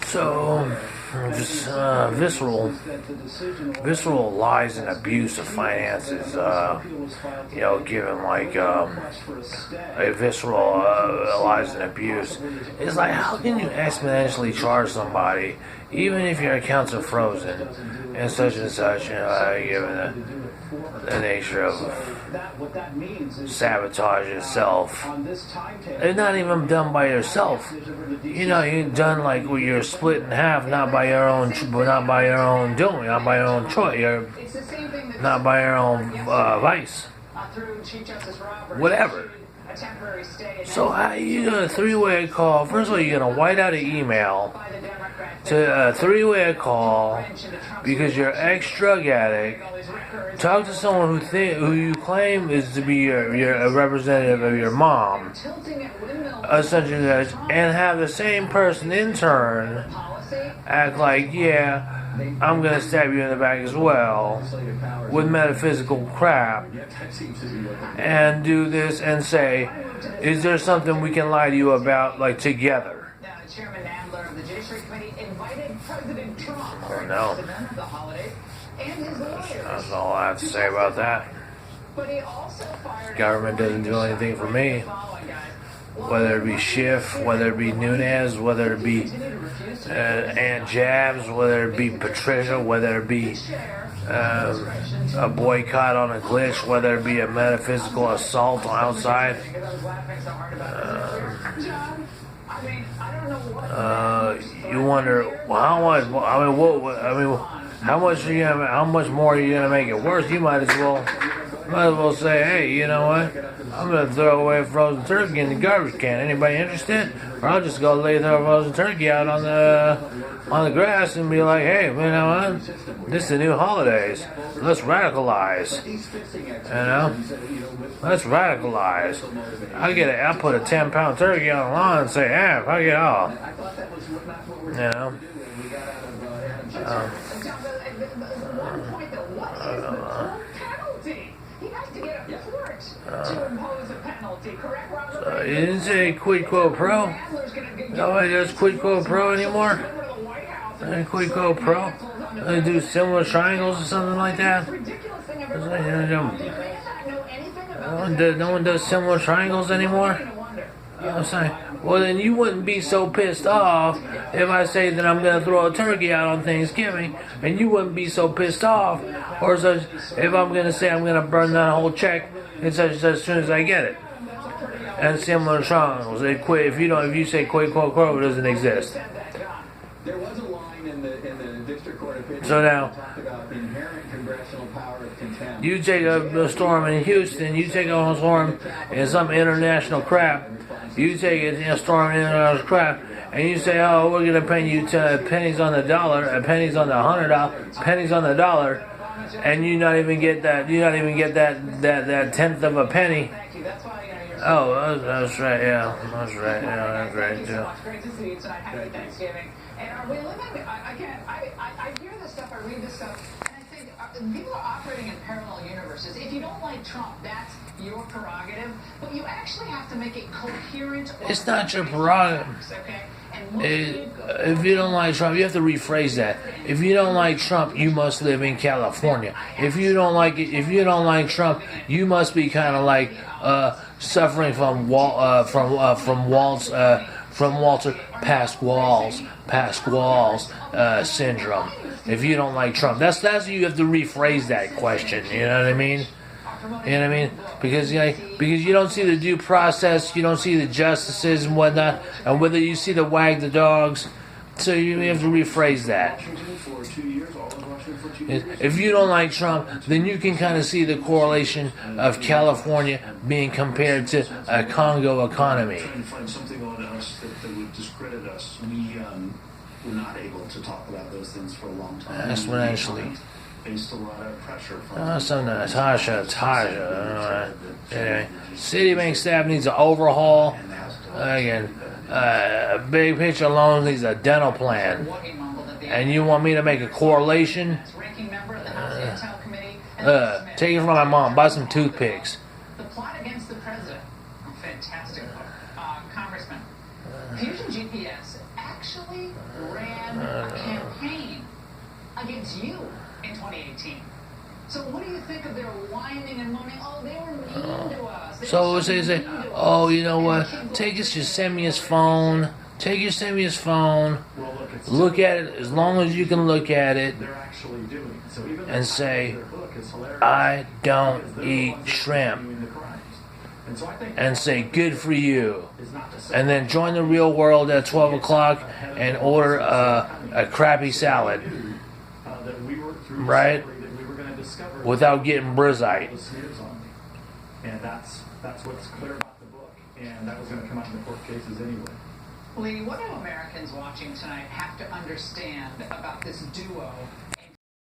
So, just visceral lies and abuse of finances. Given like a visceral lies and abuse. It's like, how can you exponentially charge somebody, even if your accounts are frozen, and such, given the nature of sabotage itself. It's not even done by yourself. You're done like you're split in half, not by your own doing, not by your own choice, not by your own vice, whatever. So how you gonna three-way call? First of all, you're gonna white out an email to a three-way call because you're ex-drug addict. Talk to someone who you claim is to be a representative of your mom, essentially, and have the same person in turn act like, yeah, I'm gonna stab you in the back as well with metaphysical crap, and do this and say, is there something we can lie to you about, like, together? Oh no. That's all I have to say about that. Government doesn't do anything for me. Whether it be Schiff, whether it be Nunes, whether it be Aunt Jabs, whether it be Patricia, whether it be a boycott on a glitch, whether it be a metaphysical assault outside. You wonder, well, how much more are you gonna make it worse? You might as well say, hey, you know what? I'm gonna throw away a frozen turkey in the garbage can. Anybody interested? Or I'll just go lay the frozen turkey out on the grass and be like, hey, you know what? This is the new holidays. Let's radicalize. Let's radicalize. I'll put a 10-pound turkey on the lawn and say, hey, fuck it all. You didn't say quid quo pro? Nobody does quid quo pro anymore? Quid quo pro? They do similar triangles or something like that? No one does similar triangles anymore? I'm saying, well, then you wouldn't be so pissed off if I say that I'm going to throw a turkey out on Thanksgiving, and you wouldn't be so pissed off, or such, if I'm going to say I'm going to burn that whole check and such as soon as I get it. And similar triangles. If you say quid pro quo, it doesn't exist. So now, you take a storm in Houston, you take a storm in some international crap, you take a storm in international crap, and you say, oh, we're going to pay you pennies on the dollar, pennies on the $100, pennies on the dollar, and you not even get that tenth of a penny. Oh, that's right, yeah. That's right, yeah, that's right, too. It's great to see you tonight. Happy Thanksgiving. And are we living, I hear this stuff, I read this stuff, and I think people are operating in parallel universes. If you don't like Trump, that's your prerogative, but you actually have to make it coherent. It's not your prerogative. If you don't like Trump, you have to rephrase that. If you don't like Trump, you must live in California. If you don't like Trump, you must be kind of like suffering from Walter Pasquale's syndrome. If you don't like Trump, that's you have to rephrase that question. You know what I mean? You know what I mean? Because you don't see the due process, you don't see the justices and whatnot, and whether you see the wag the dogs. So you have to rephrase that. If you don't like Trump, then you can kind of see the correlation of California being compared to a Congo economy. Something on us that would discredit us. We were not able to talk about those things for a long time. Exponentially. Faced a lot of pressure from Tasha. Anyway, Citibank staff needs an overhaul. Again, big picture loans needs a dental plan. And you want me to make a correlation? Take it from my mom. Buy some toothpicks. The Plot Against the President. Fantastic book. Congressman. Fusion GPS actually ran a campaign against you in 2018. So what do you think of their whining and moaning? Oh, they were mean to us. So say, oh, you know what? Take us, just send me his phone. Take your, send me his phone. Well, Look at it as long as you can look at it, they're actually doing. So even and say, their book is hilarious. I don't Because they're the eat ones that are shrimp. doing the crimes. And so I think And say, good for you. is not to say And then join the real world at 12 o'clock and order a crappy salad, that we were through right? discovery that we were going to discover Without getting brizite. the smears on me. And that's what's clear about the book. And that was going to come out in the court cases anyway. Lee, what do Americans watching tonight have to understand about this duo